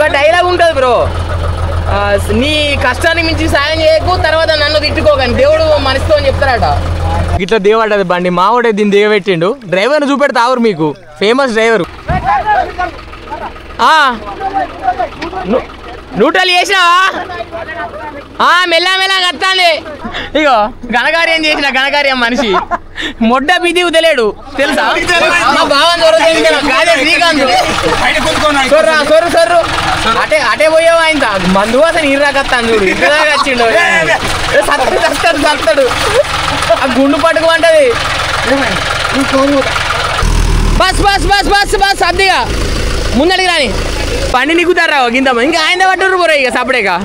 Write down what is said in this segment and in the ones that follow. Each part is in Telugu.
ఒక డైలాగ్ ఉంటుంది బ్రో, నీ కష్టానికి మించి సాయం చేయకు, తర్వాత నన్ను తిట్టుకోకని దేవుడు మనసుతో అని చెప్తారట. ఇట్లా దేవడ్డది బండి, మావాడే దీన్ని దిగబెట్టిండు. డ్రైవర్ని చూపెడతావురు మీకు, ఫేమస్ డ్రైవరు. న్యూట్రల్ చేసినావా? మెల్ల మెల్ల కత్తాంది. ఇగో ఘనకార్యం చేసిన ఘనకార్యం మనిషి మొడ్డ బిది ఉదలేడు తెలుసా? మా బావని శ్రీకాంత్ సొర్రు సొర్రు అటే పోయావు. ఆయన మందు వాసన ఇర్రాకత్తాను చూడు, ఇంతగా వచ్చిండు. సత్తాడు ఆ గుండు పట్టుకోమంటది. బస్ బస్ బస్ బస్ బస్ అద్దిగా ముందడికి రాని పండి నిక్కుతారా గింత ఇంకా ఆయన పట్టురు పోరా ఇక సపడేగా.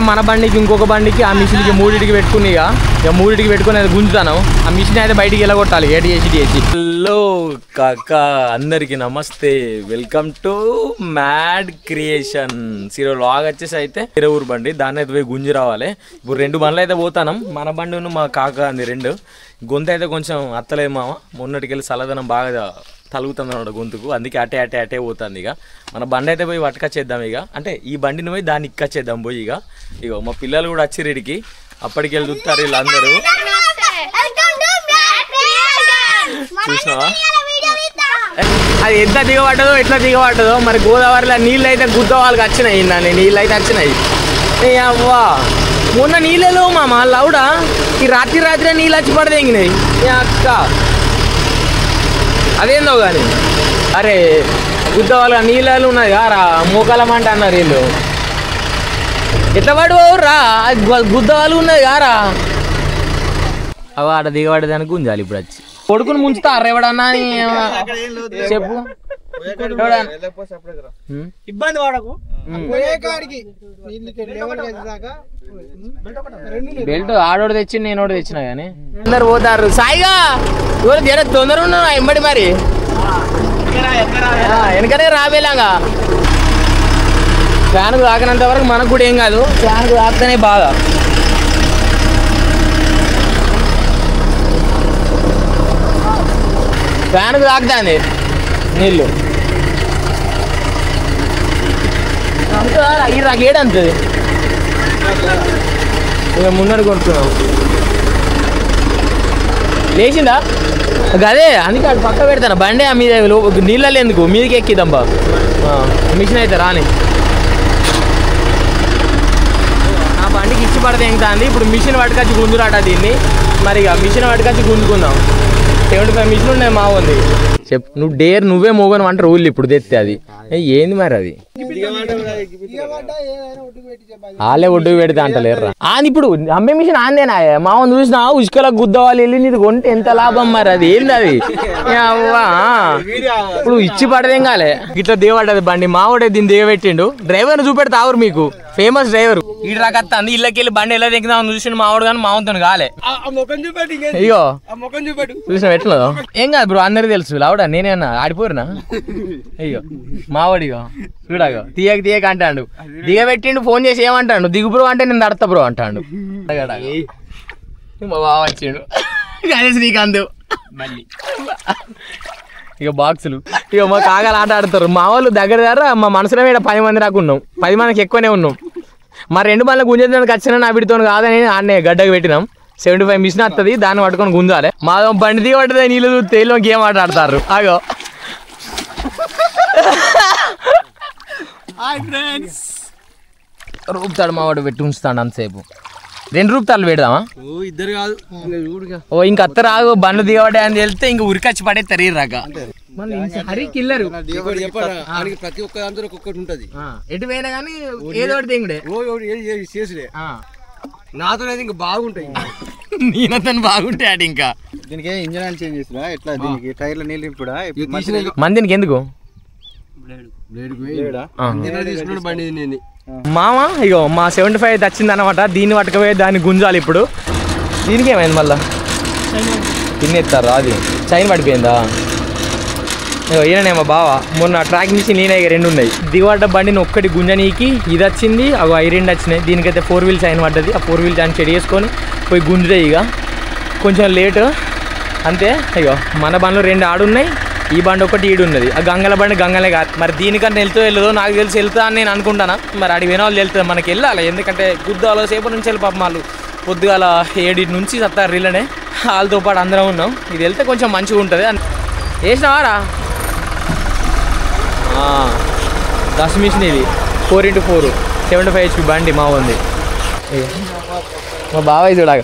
మన బండికి ఇంకొక బండికి ఆ మిషన్కి మూడింటికి పెట్టుకుని ఇక మూడింటికి పెట్టుకుని అది గుంజుతాను. ఆ మిషన్ అయితే బయటికి వెళ్ళగొట్టాలి ఏటి చేసి. హలో కాకా, అందరికి నమస్తే, వెల్కమ్ టు మ్యాడ్ క్రియేషన్. ఈరోజు లాగ్ వచ్చేసి అయితే వేరే ఊరు బండి, దాన్ని అయితే పోయి గుంజి రావాలి. ఇప్పుడు 2 బండ్లు అయితే పోతాను, మన బండి మా కాకా అంది 2. గొంతు అయితే కొంచెం అత్తలేదు మామ, మొన్నటికెళ్ళి చల్లదనం బాగా తలుగుతుంది అన్నమాట గొంతుకు, అందుకే అటే పోతుంది. ఇక మన బండి అయితే పోయి పట్టుకొచ్చేద్దాం. ఇక అంటే ఈ బండిని పోయి దాన్ని ఇక్కొచ్చేద్దాం పోయి. ఇక మా పిల్లలు కూడా వచ్చి రెడికి, అప్పటికి వెళ్ళి చూస్తారు వీళ్ళందరూ. చూసినావా అది ఎంత దిగబడ్డదో ఎట్లా దిగబడ్డదో మరి. గోదావరిలో నీళ్ళు అయితే గుద్దవాళ్ళకి వచ్చినాయి, నీళ్ళు అయితే వచ్చినాయి. అవ్వా మొన్న నీళ్ళలో మామ లౌడా ఈ రాత్రి నీళ్ళు వచ్చి పడదెంగినాయి అక్క. అదేందో కానీ అరే గుద్దవాళ్ళ నీళ్ళు ఉన్నది కారా, మోకాలమంట అన్నారు వీళ్ళు. ఎట్లా పడురా గుద్దవాళ్ళు ఉన్నది కారా. అవ ఆడ దిగబడేదానికి గుంజాలి ఇప్పుడు వచ్చి. కొడుకుని ముంచుతారు ఎవడన్నా అని చెప్పు. ఇబ్బంది పడకు, బెల్ట్ ఆడోడు తెచ్చి నేను తెచ్చినా కానీ అందరు పోతారు. సాయిగా జర తొందర ఉన్నా ఎంబడి మరి వెనకనే రాబేలాగా. ఫ్యాన్కు తాకినంత వరకు మనకు కూడా ఏం కాదు, ఫ్యాన్కు తాకితేనే బాగా. ఫ్యాన్కు తాకుతాంది నీళ్ళు ఈ రాకేడంతది. ఇక ముందర కొడుతున్నాం లేచిందా గదే, అందుకే అటు పక్క పెడతాను బండి. ఆ మీద నీళ్ళలో ఎందుకు మీదకి ఎక్కిద్దాం బా. మిషన్ అయితే రాని ఆ బండికి ఇచ్చి పడితే ఇంకా అంది. ఇప్పుడు మిషన్ పట్టుకొచ్చి గుంజురాట దీన్ని. మరి ఇక మిషన్ పట్టుకొచ్చి గుంజుకుందాం. 75 మిషన్ ఉన్నాయి మా ఉంది. చెప్పు నువ్వే మోగను అంటారు ఊళ్ళు ఇప్పుడు తెస్తే. అది ఏంది మరి, అది వాళ్ళే ఒడ్డుకు పెడితే అంటలేరు. అది ఇప్పుడు అమ్మే మిషన్ ఆందేనా మా చూసినా ఉసుకల గుద్దవాలి వెళ్ళి నీది కొంటే ఎంత లాభం మరి. అది ఏంది అది ఇప్పుడు ఇచ్చి పడదేం కాలే. ఇట్లా దిగబడ్డది బండి, మావాడే దీన్ని దిగబెట్టిండు. డ్రైవర్ని చూపెడతావురు మీకు, ఫేమస్ డ్రైవర్. ఈడు రాకత్తాంది ఇళ్ళకి వెళ్ళి బండి ఎలా దిగుదామని చూసి మావాడు కానీ మావంతో కాలే. అయ్యో చూసిన ఎట్లదో ఏం కాదు బ్రో, అందరికి తెలుసు లావుడా. నేనేమన్నా ఆడిపోరునా? అయ్యో మావాడిగో చూడగో తీయక అంటాడు. దిగబెట్టిండు, ఫోన్ చేసి ఏమంటాడు దిగు బ్రో అంటే నేను తడతా బ్రో అంటాడు. మా బావ వచ్చిండు కానీ శ్రీకాంత్ మళ్ళీ. ఇక బాక్సులు ఇక మా కాగాలు ఆట ఆడతారు మా వాళ్ళు. దగ్గర మా మనసులో మీద 10 మంది దాకా ఉన్నాం, 10 మందికి ఎక్కువనే ఉన్నాం. మా 2 బండ్ల గుంజేదానికి వచ్చిన నా వీటితో కాదని ఆడనే గడ్డకు పెట్టినాం. 75 మిషన్ వస్తుంది, దాన్ని పట్టుకొని గుంజాలి. మా బండి దిగబడ్డది నీళ్ళు తేలిలో గేమ్ ఆట ఆడతారు. ఆగో రూపుతాడు మావాడు పెట్టి ఉంచుతాడు అంతసేపు. 2 రూపాయలు పెడదామా? ఇద్దరు కాదు ఓ ఇంక అత్తరు ఆగు బండ్లు దిగబడ్డా అని తెలిస్తే ఇంక ఉరికొచ్చి పడేస్తారు రాక. హరి కిల్లరు ప్రతి ఒక్క దాంతో ఒక్కొక్కటి ఉంటది. ఎటు పోయినా కానీ ఏదో ఒకటి దిగుడే చేసుడే. నాతో ఇంకా బాగుంటాయి, నేనంతా బాగుంటాయి అటు. ఇంకా దీనికి ఇంజన్ ఆయిల్ చేంజ్ చేసిరా ఎట్లా? దీనికి టైర్ల నీళ్ళు ఇప్పుడు మందికి ఎందుకు బండి మామ. ఇగో మా 75 వచ్చింది అనమాట, దీన్ని పట్టుకపోయి దాన్ని గుంజాలి ఇప్పుడు. దీనికి ఏమైంది మళ్ళా తినేస్తారు, అది చైన్ పడిపోయిందా? ఈయననేమో బావ మొన్న ట్రాక్ మిషన్ ఈయన 2 ఉన్నాయి. దిగబడ్డ బండిని ఒక్కటి గుంజనీకి ఇది వచ్చింది, అవి 2 వచ్చినాయి. దీనికైతే 4 వీల్ చైన్ పడ్డది. ఆ 4 వీల్ చైన్ చెడి చేసుకొని పోయి గుంజుతాయి. ఇక కొంచెం లేటు అంతే. అయ్యో మన బండ్లు 2 ఆడున్నాయి, ఈ బండి ఒకటి ఈడున్నది. ఆ గంగల బండి గంగలే కాదు. మరి దీనికంటే వెళ్ళదో నాకు తెలిసి వెళ్తా అని నేను అనుకుంటాను. మరి అడిగి విన వాళ్ళు వెళ్తుంది, మనకి వెళ్ళాలి. ఎందుకంటే గుద్దాలో సేపు నుంచి వెళ్ళి పాపం వాళ్ళు పొద్దుగాల 7 నుంచి సత్తారు రీళ్ళనే, వాళ్ళతో పాటు అందరం ఉన్నాం. ఇది వెళ్తే కొంచెం మంచిగా ఉంటుంది. వేసినావారా దస్ మిషన్ ఇది 4x4 75 HP బండి మా ఉంది. మా బాబాయ్ చూడాగ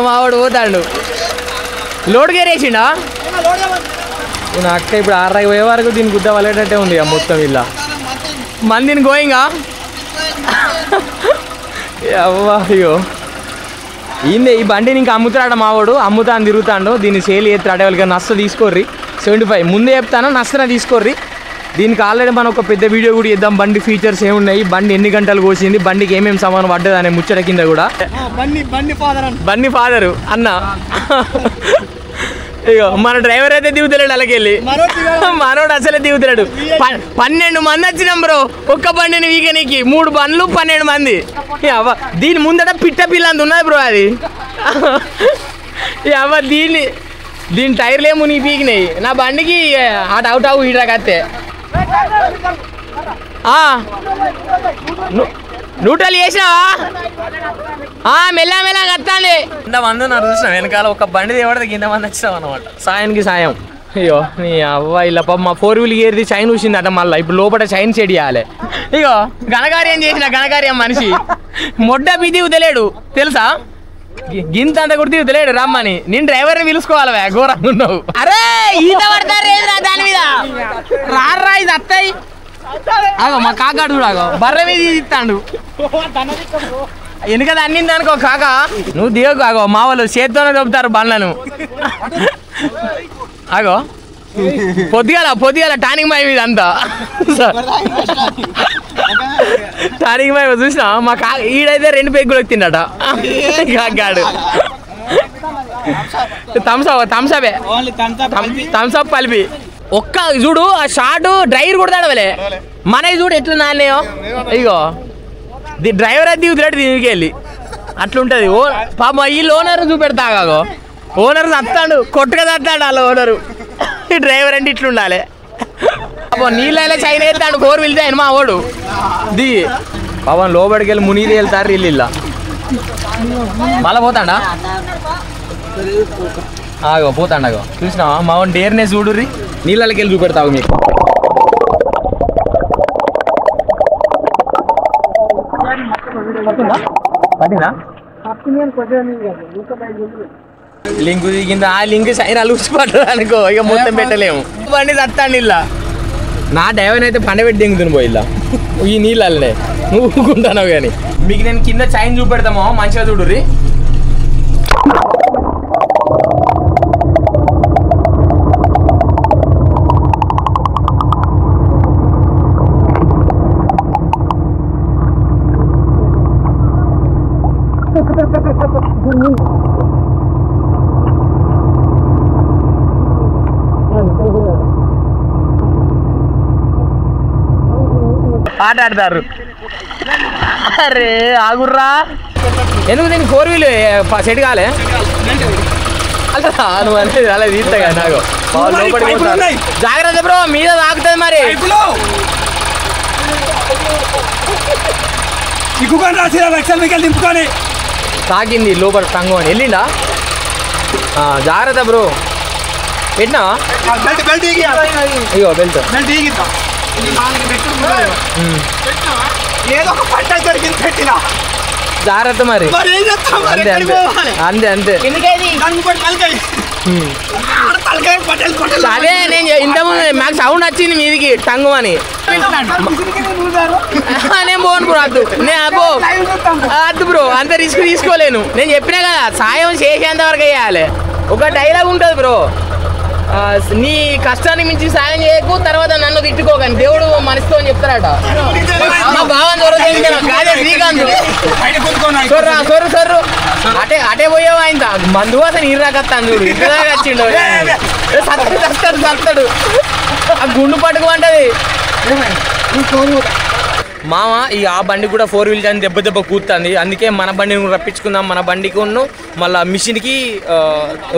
మావాడు పోతాడు. లోడ్ గేర్ వేసిండా నా అక్క. ఇప్పుడు 6 పోయే వరకు దీన్ని గుద్ద వల్లేటట్టే ఉంది మొత్తం. ఇలా మందిని గోయింగా అవ్వా. అయ్యో ఈయన ఈ బండిని ఇంకా అమ్ముతాడు మావాడు, అమ్ముతా అని తిరుగుతాడు. దీన్ని సేల్ చేస్తాడు. వాళ్ళకి నష్ట తీసుకోర్రి 75 ముందే చెప్తాను, నష్టన తీసుకోర్రి. దీనికి ఆల్రెడీ మనం ఒక పెద్ద వీడియో కూడా ఇద్దాం. బండి ఫీచర్స్ ఏమున్నాయి, బండి ఎన్ని గంటలు కోసింది, బండికి ఏమేమి సామాను పడ్డది అనే ముచ్చట కింద కూడా. బండి ఫాదరు అన్న. ఇగో మన డ్రైవర్ అయితే దిగుతలేడు, అలాగెళ్ళి మనోడు అసలే దిగుతలేడు. 12 మంది వచ్చినాం బ్రో ఒక్క బండిని వీకెనీకి. 3 బండ్లు 12 మంది. దీని ముందట పిట్ట పిల్ల అంత ఉన్నది బ్రో. అది దీని టైర్లు ఏమో నీ పీకినాయి. నా బండికి అటు అవుట్ అవు ఇటు కత్తే నూటలు వేసినావా? మెల్ల మెల్ల కత్తాలి. ఇంతమంది ఉన్నారు చూసినాం వెనకాల. ఒక బండి తేవడితే ఇంతమంది వచ్చినాం అనమాట. సాయానికి సాయం. అయ్యో నీ అవ్వ ఇలా పాప మా 4 వీల్ గేర్ది చైన్ చూసిందట. మళ్ళీ ఇప్పుడు లోపల చైన్ సెట్ చేయాలి. ఇగో ఘనకార్యం చేసిన ఘనకార్యం మనిషి మొడ్డ బిది ఉదలేడు తెలుసా. గింత అంత కూడా తిరుగుతలేడు రమ్మని. నేను డ్రైవర్ని పిలుచుకోవాలి. ఘోరంగా ఉన్నావు. అరే ఈత పడతారు దాని మీద రారా. ఇది అత్తాయి ఆగో మా కాకాడు కూడా ఆగో బర్రె మీద ఇస్తాడు. వెనుక అన్నింది అనుకో కాక నువ్వు దిగకు. ఆగో మా వాళ్ళు చేత్తోనే దొబ్బుతారు బండ్లను. ఆగో పొద్దుగాల టానిక్ మై మీద అంతా టానిక్ మై చూసినా మా ఈడైతే 2 పెగ్గులు ఎత్తిండట కాకాడు. థమ్స్అప్ కలిపి ఒక్క చూడు. ఆ షార్ట్ డ్రైవర్ కూడా తడవలే. మనకి చూడు ఎట్లా నాన్నయో. ఇగో డ్రైవర్ అది దిగుతాడు దీనికి వెళ్ళి అట్లుంటది. పాప వీళ్ళు ఓనర్ చూపెడతాగో. ఓనర్ చస్తాడు, కొట్టుగా చస్తాడు వాళ్ళ ఓనరు. ఈ డ్రైవర్ అంటే ఇట్లుండాలి. నీళ్ళ చైన్ వేస్తాడు 4 వీల్స్ ఆయన మా ఓడు దిగి. పాపం లోపలికి వెళ్ళి మునిగి వెళ్తారు వీళ్ళు. ఇలా మళ్ళా పోతాడా ఆగో పోతాండాగో. చూసినావా మా వాడిని డేర్నే చూడుర్రి. నీళ్ళకి వెళ్ళి చూపెడతావు మీకు. లింక్ దిగింది. ఆ లింక్ సైన్ అలుచిపడ్డది అనుకో ఇక మొత్తం పెట్టలేము. బండి తత్తాండి ఇలా. నా డ్రైవర్ అయితే పండబెట్టి దింగుతుంది పోయి ఇలా ఈ నీళ్ళనే. నువ్వు ఊరుకుంటావు కానీ మీకు నేను కింద చైన్ చూపెడతామో మంచిగా చూడుర్రి. ఆట ఆడతారు. అరే ఆగుర్రా. ఎందుకు దీనికి 4 వీల్ సెట్ కాలే నువ్వు అనేది అలా తీస్తా కదా నాకు. లోపలికి పోతాను. జాగ్రత్త బ్రో మీద తాకుతుంది మరి. తాకింది లోపల టంగు అని వెళ్ళిండా. జాగ్రత్త బ్రో. పెట్టినా ఇగో బెల్ట్ జాగ్రత్త మరి. అంతే అంతే అంతే అదే నేను ఇంతకుముందు మాకు సౌండ్ వచ్చింది మీదికి టంగు అని. నేను పోను బ్రో. అద్దు అద్దు బ్రో. అంత రిస్క్ తీసుకోలేను. నేను చెప్పినా కదా సాయం చేసేంత వరకు వేయాలి. ఒక డైలాగ్ ఉంటుంది బ్రో, నీ కష్టానికి మించి సాయం చేయకు తర్వాత నన్ను తిట్టుకోకని దేవుడు మనసుతో అని చెప్తారట. మా బావని కాదే శ్రీకాంత్ సొర్రు సొర్రు అటే అటే పోయావా ఆయన మందు వాసన ఇర్రాకత్తాను చూడు. ఇంతదాకా వచ్చిండు చస్తాడు. ఆ గుండు పట్టుకోమంటది. మామ ఆ బండి కూడా 4 వీల్ అని దెబ్బ కూతుంది. అందుకే మన బండిని రప్పించుకుందాం, మన బండికి మళ్ళీ మిషన్కి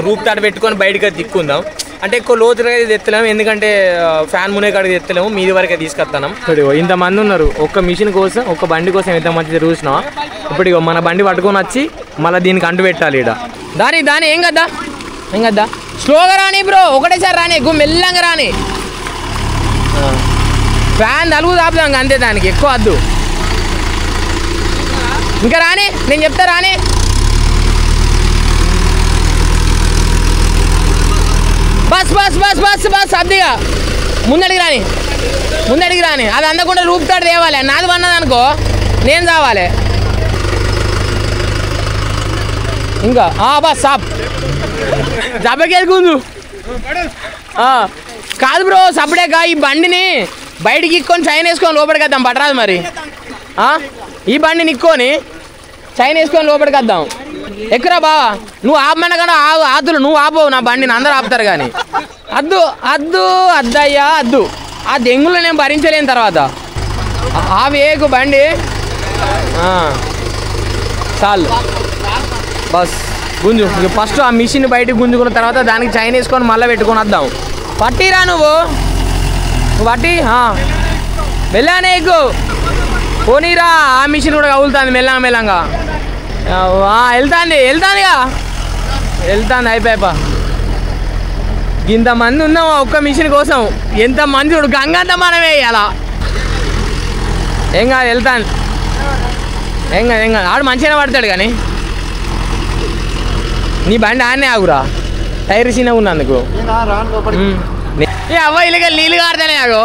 రూప్ తాట పెట్టుకొని బయటకి తిక్కుందాం. అంటే ఎక్కువ లోతుగా తెత్తలేము, ఎందుకంటే ఫ్యాన్ మునే కాడికి తెత్తలేము, మీది వరకే తీసుకొస్తాం. ఇప్పుడు ఇంతమంది ఉన్నారు ఒక్క మిషన్ కోసం, ఒక్క బండి కోసం ఎంతమంది చూసినా. ఇప్పుడు మన బండి పట్టుకొని వచ్చి మళ్ళీ దీనికి అంటు పెట్టాలి. ఇక్కడ దాని ఏం కదా స్లోగా రాని బ్రో, ఒకటేసారి రాని, ఎక్కువ మెల్లంగా రాని. ఫ్యాన్ తలుగు తాపుదాం అంతే, దానికి ఎక్కువ వద్దు. ఇంకా రాని, నేను చెప్తా రాని. బస్ అద్దిగా ముందడికి రాని. అది అందకుండా రూపుతాడు తేవాలి. నాది పన్నది అనుకో నేను రావాలి. ఇంకా బస్ సాప్ దెబ్బకెళ్ళుకుందు కాదు బ్రో. సపరేట్గా ఈ బండిని బయటికి ఇక్కొని చైన్ వేసుకొని లోపలికి వద్దాం. పట్టరాదు మరి ఈ బండిని ఇక్కొని చైన్ వేసుకొని లోపలికి వద్దాం. ఎక్కురా బావా, నువ్వు ఆపమన్నా కానీ ఆదులు నువ్వు ఆపవు నా బండిని, అందరూ ఆపుతారు కానీ. అద్దయ్యా అద్దు. ఆ దెంగులు నేను భరించలేని తర్వాత వేకు బండి చాలు. బస్ గుంజు ఫస్ట్ ఆ మిషన్ బయటకు గుంజుకున్న తర్వాత దానికి చైన్ వేసుకొని మళ్ళీ పెట్టుకొని వద్దాం. పట్టిరా నువ్వు పట్టి మెల్లానే ఎక్కు పోనీరా. ఆ మిషన్ కూడా కదులుతుంది మెల్లంగా వెళ్తాంది అయిపోయా. ఇంతమంది ఉన్నాం ఒక్క మిషన్ కోసం. ఎంతమంది చూడు, గంగంత మనమే వేయాలా. ఏం కాదు వెళ్తాను. ఏం కాదు ఆడు మంచిగానే పడతాడు కానీ నీ బండి ఆడనే ఆగురా, టైర్ చిన్నగా ఉన్నందుకు. అవ్వ ఇలాగ నీళ్ళు కారుతానే ఆగు.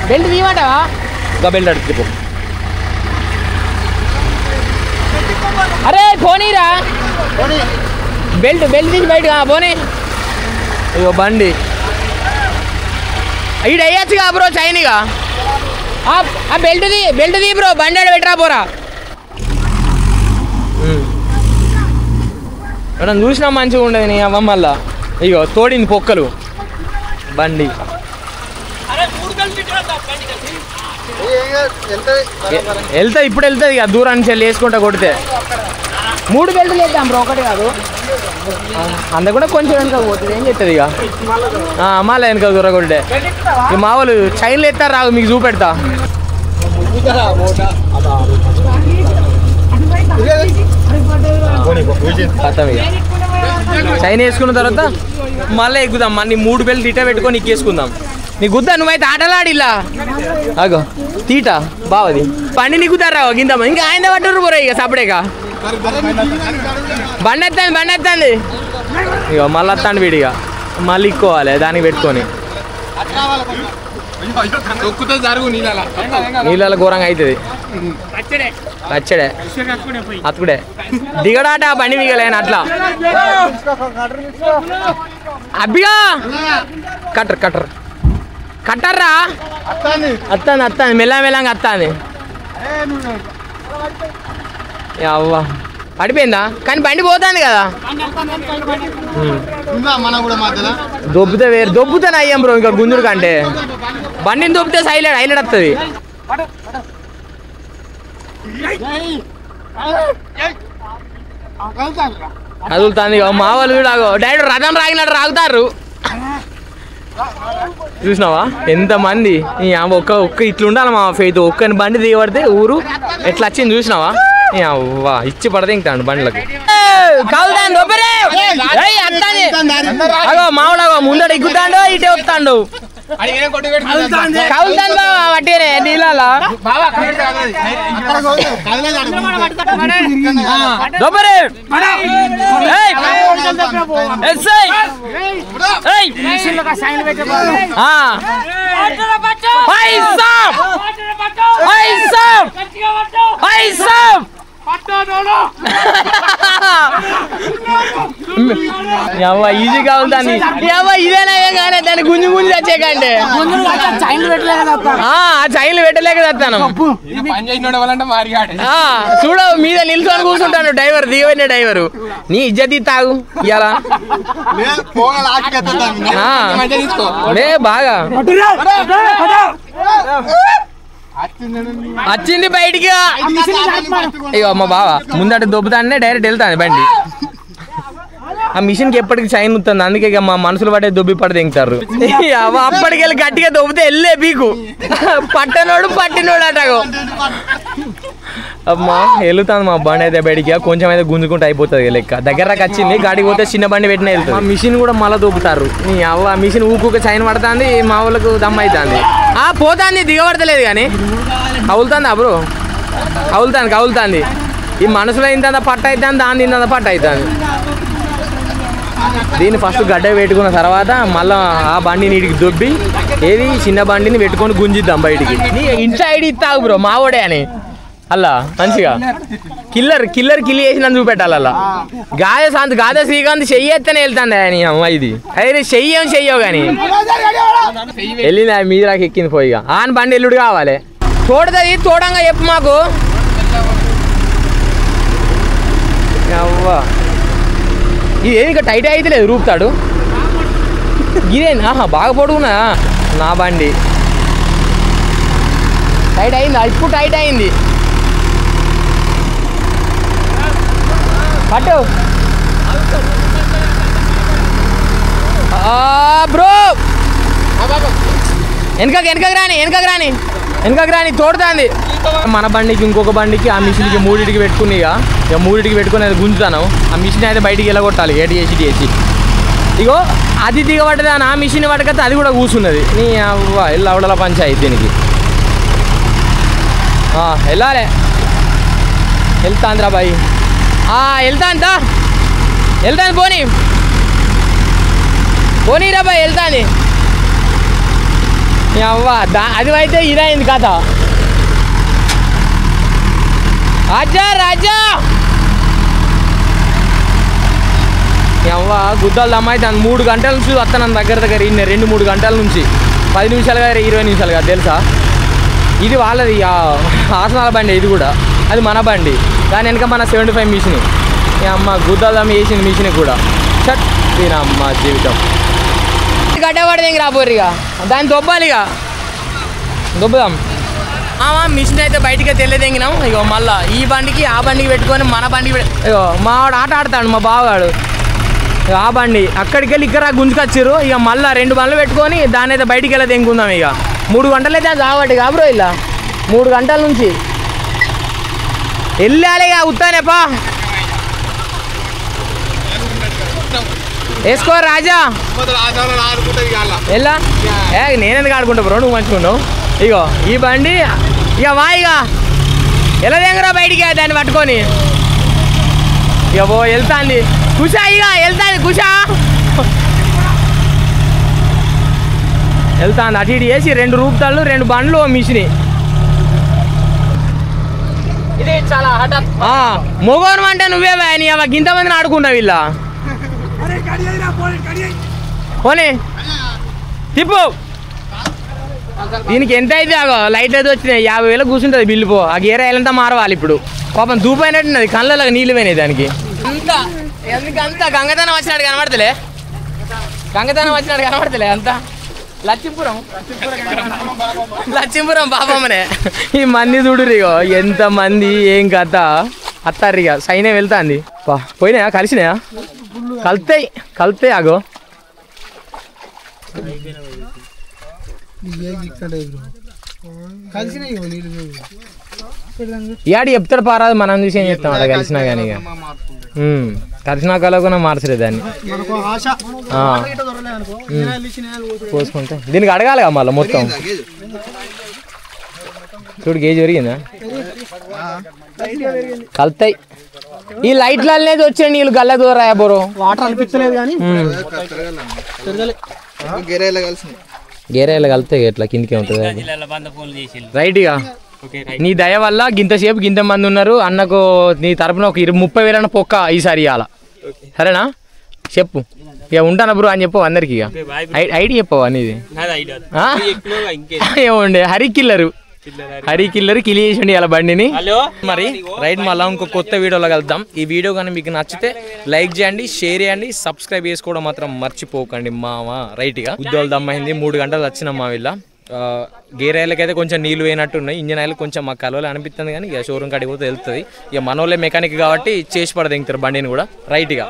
బెల్ట్ తీయమంటావా? ఇంకా బెల్ట్ అడుగుతూ. అరే పోనీరా, బెల్ట్ తీసి బయట పోనీ. అయ్యో బండి ఇటు అయ్యొచ్చుగా బ్రో చైనీగా. ఆ బెల్ట్ తీ బ్రో, బండి ఆడ పెట్టరా పోరా. మనం చూసినా మంచిగా ఉండదు నీ అవ్వ. మళ్ళా ఇగో తోడింది పొక్కలు బండి. ఇప్పుడు వెళ్తుంది ఇక దూరం నుంచి వేసుకుంటా కొడితే. 3 బెల్ట్లు వేద్దాం బ్రో, ఒకటి కాదు. అందుకుండా కొంచెం వెనక పోతుంది, ఏం చెప్తుంది ఇక మళ్ళీ వెనక దూర కొట్టే. ఇక మామూలు చైన్లు ఎత్తారు రాదు, మీకు చూపెడతా. చైన్ వేసుకున్న తర్వాత మళ్ళీ ఎక్కుదాం. మళ్ళీ 3 బెల్ట్ ఇట పెట్టుకొని ఎక్కేసుకుందాం. నీ గుద్దా, నువ్వైతే ఆటలాడిలా అగో తీట బావది బండి నీకుతారా గింత. ఇంకా ఆయన పట్టుర్రు పోరా ఇక సపడేక. బండి ఎత్తాంది ఇక మళ్ళీ వస్తాను వీడిగా. మళ్ళీ ఇక్కోవాలి దానికి పెట్టుకొని. నీళ్ళ ఘోరంగా అవుతుంది. వచ్చడే అతుకుడే దిగడాట బండి మిగలేను అట్లా. అబ్బిగా కట్టర్రా అత్తాంది మెల్లంగా అత్తాంది. అవ్వ పడిపోయిందా? కానీ బండి పోతుంది కదా. దొబ్బుతాను అయ్యాం బ్రో. ఇంకా గుంజుడు కంటే బండిని దొబ్బితే హైలైట్ వస్తుంది. కదులుతుంది మా వాళ్ళు కూడా డైరెక్ట్ రథం రాగినట్టు రాగుతారు. చూసినావా ఎంతమంది ఒక్క ఇట్లుండాలి మా ఫెయిత్. ఒక్కని బండి దిగబడితే ఊరు ఎట్లా వచ్చింది చూసినావా? అవ్వా ఇచ్చి పడితే ఇంకాను బండ్లకి. మామూలు ముందర ఎక్కుతాండో ఇటే వస్తాండు. కౌలుతాను బావా వట్టినే నీళ్ళ ఈజీ కావుతుంది ఇదేనా కానీ దాన్ని గుంజు గుంజు వచ్చేకంటే చైన్లు పెట్టలేక తెస్తాను చూడ మీద నిల్చొని కూర్చుంటాను డ్రైవర్ దిగబడిన డ్రైవరు నీ ఇజ్జత్ తాగు ఇలా బాగా వచ్చింది బయటికి అయ్యో మా బావ ముందట దొబ్బుతానే డైరెక్ట్ వెళ్తాను బండి ఆ మిషన్కి ఎప్పటికి చైన్ ఉంటుంది అందుకే ఇక మా మనుషులు పడే దొబ్బి పడి దింగుతారు అప్పటికెళ్ళి గట్టిగా దొబ్బితే వెళ్ళే పీకు పట్టనోడు పట్టినోడు అటగో అమ్మా వెళ్తాను మా బండి అయితే బయటికి కొంచెం అయితే గుంజుకుంటూ అయిపోతుంది లెక్క దగ్గరకు వచ్చింది గాడికి పోతే చిన్న బండి పెట్టిన వెళ్తుంది ఆ మిషన్ కూడా మళ్ళీ దొబ్బుతారు ఆ మిషన్ ఊకుక చైన్ పడుతుంది మా వాళ్ళకు దమ్ అవుతుంది పోతాంది దిగబడతలేదు కానీ అవులుతుంది బ్రో అవులుతుంది ఈ మనసులో ఇంత పట్ట అవుతుంది దాని ఇంత పట్ట అవుతుంది దీన్ని ఫస్ట్ గడ్డ పెట్టుకున్న తర్వాత మళ్ళీ ఆ బండిని నీటికి దొబ్బి ఏది చిన్న బండిని పెట్టుకొని గుంజిద్దాం బయటికి నీ ఇంట్లో ఐడి ఇస్తావు బ్రో మావోడే అని అలా మంచిగా కిల్లర్ కిల్లి వేసినందుకు చూపెట్టాలి అలా గాదే శ్రీకాంత్ చెయ్యేస్తేనే వెళ్తాను అని అమ్మ ఇది అదే చెయ్యవు కానీ వెళ్ళింది మీద నాకు ఎక్కింది పోయిగా ఆన్ బండి ఎల్లుడు కావాలి తోడుతుంది తోడంగా చెప్పు మాకు అవ్వా ఇది ఏది ఇంకా టైట్ అయితే లేదు రూపుతాడు ఇదేనా బాగా పొడుగునా నా బండి టైట్ అయింది ఇప్పుడు టైట్ అయింది పట్టు బ్రో వెనకకి రాని తోడుతుంది మన బండికి ఇంకొక బండికి ఆ మిషన్కి మూడింటికి పెట్టుకుని ఇక మూడింటికి పెట్టుకుని అది గుంజుతాను ఆ మిషన్ అయితే బయటికి వెళ్ళగొట్టాలి ఏటి చేసి ఇగో అది దిగబడ్డది ఆ మిషన్ పట్టుకొస్తే అది కూడా కూర్చున్నది నీ అవ్వ అవడల పంచాయతీ దీనికి వెళ్ళాలి వెళ్తాంద్రా బాయ్ వెళ్తాను పోనీరా బాయ్ వెళ్తాంది అవ్వ అది అయితే ఇదైంది కథ రాజా అవ్వ గుద్దాలు దమ్మాయితాను 3 గంటల నుంచి వస్తాను దగ్గర 2-3 గంటల నుంచి 10 నిమిషాలు కాదు 20 నిమిషాలు కాదు తెలుసా ఇది వాళ్ళది ఆసనాల బండి ఇది కూడా అది మన బండి దాని వెనక మన 75 మిషన్ అమ్మ గుద్దాలు దమ్మ వేసింది మిషన్ కూడా చట్ దీనమ్మ జీవితం గడ్డపడదు ఇంక రాబోరిగా దాన్ని దొబ్బుదాం మిషన్ అయితే బయటికి తెల్లదెంగినాం ఇగో మళ్ళీ ఈ బండికి ఆ బండికి పెట్టుకొని మన బండికి ఇగో మా వాడు ఆట ఆడతాడు మా బావగాడు ఆ బండి అక్కడికి వెళ్ళి ఇక్కడ గుంజుకొచ్చారు ఇక మళ్ళీ 2 బండ్లు పెట్టుకొని దాన్ని అయితే బయటికి వెళ్ళి తెంగుందాం ఇక 3 గంటలు అయితే కాబట్టి కాబరో ఇలా 3 గంటల నుంచి వెళ్ళాలి ఇక ఉత్తానేపా వేసుకో రాజా వెళ్ళా నేనెందుకు ఆడుకుంటా బ్రో నువ్వు మంచుకున్నావు ఇగో ఈ బండి ఇక వాయిగా ఎలా తెంగరా బయటికి దాన్ని పట్టుకొని ఇక వెళ్తాంది కుషా ఇక వెళ్తాంది కుషా వెళ్తాంది అటు ఇటు వేసి 2 రూపాయలు 2 బండ్లు మిషన్ ఇది చాలా మొగోను అంటే నువ్వే నీ ఇంతమందిని ఆడుకుంటావు వీళ్ళ పోనీ తిప్పు దీనికి ఎంత అయితే లైట్ అయితే వచ్చినాయి 50,000 కూర్చుంటుంది బిల్లు పో ఆ గేర్ ఆయిలంతా మారవాలి ఇప్పుడు పాపం దూపైనట్టున్నది కళ్ళలో నీళ్ళు పోయినాయి దానికి అంతా ఎందుకంతా గంగతనం వచ్చినట్టు కనబడతలే అంతా లక్ష్మీపురం పాపమ్మనే ఈ మంది చూడురిగో ఎంత మంది ఏం కథ అత్తారిగా సైనే వెళ్తాంది పోయినాయా కలిసినాయా కలుతాయి ఆగో యాడి చెప్తాడు పారాదు మనం చూసి ఏం చెప్తాం అలా కలిసినా కానీ ఇక కలిసినా కలవకుండా మార్చలేదు దాన్ని పోసుకుంటే దీనికి అడగాలి కదా మళ్ళీ మొత్తం చూడు గేజ్ పెరిగిందా కలుతాయి ఈ లైట్లు అనేది వచ్చే నీళ్ళు గల్ల దూరాయా బోరో వాటర్ అనిపించలేదు కానీ గేరేలా కలుతాయి ఎట్లా కిందికే ఉంటుంది రైట్ ఇక నీ దయ వల్ల గింతసేపు గింత మంది ఉన్నారు అన్నకు నీ తరపున ఒక 30,000 పొక్క ఈసారి ఇవ్వాల సరేనా చెప్పు ఇక ఉంటాను బ్రో అని చెప్పు అందరికి ఇక ఐడి చెప్పవు అనేది ఏమండి హరి కిల్లర్ కిలి చేసిండి ఇలా బండిని. మరి రైట్ మళ్ళీ ఇంకో కొత్త వీడియోలో కలుద్దాం. ఈ వీడియో కానీ మీకు నచ్చితే లైక్ చేయండి, షేర్ చేయండి, సబ్స్క్రైబ్ చేసుకోవడం మాత్రం మర్చిపోకండి మామ. రైట్గా ఉద్యోగాలు దమ్మైంది 3 గంటలు వచ్చినాం మా వీళ్ళ. గేర్ ఆయిల్కి అయితే కొంచెం నీళ్ళు వేయనట్టు ఉన్నాయి. ఇంజన్ ఆయిల్ కొంచెం మాకు కలవలే అనిపిస్తుంది కానీ ఇక షోరూమ్ కాడికి పోతే వెళ్తుంది. ఇక మనోళ్ళే మెకానిక్ కాబట్టి చేసి పడదింగుతారు బండిని కూడా. రైట్గా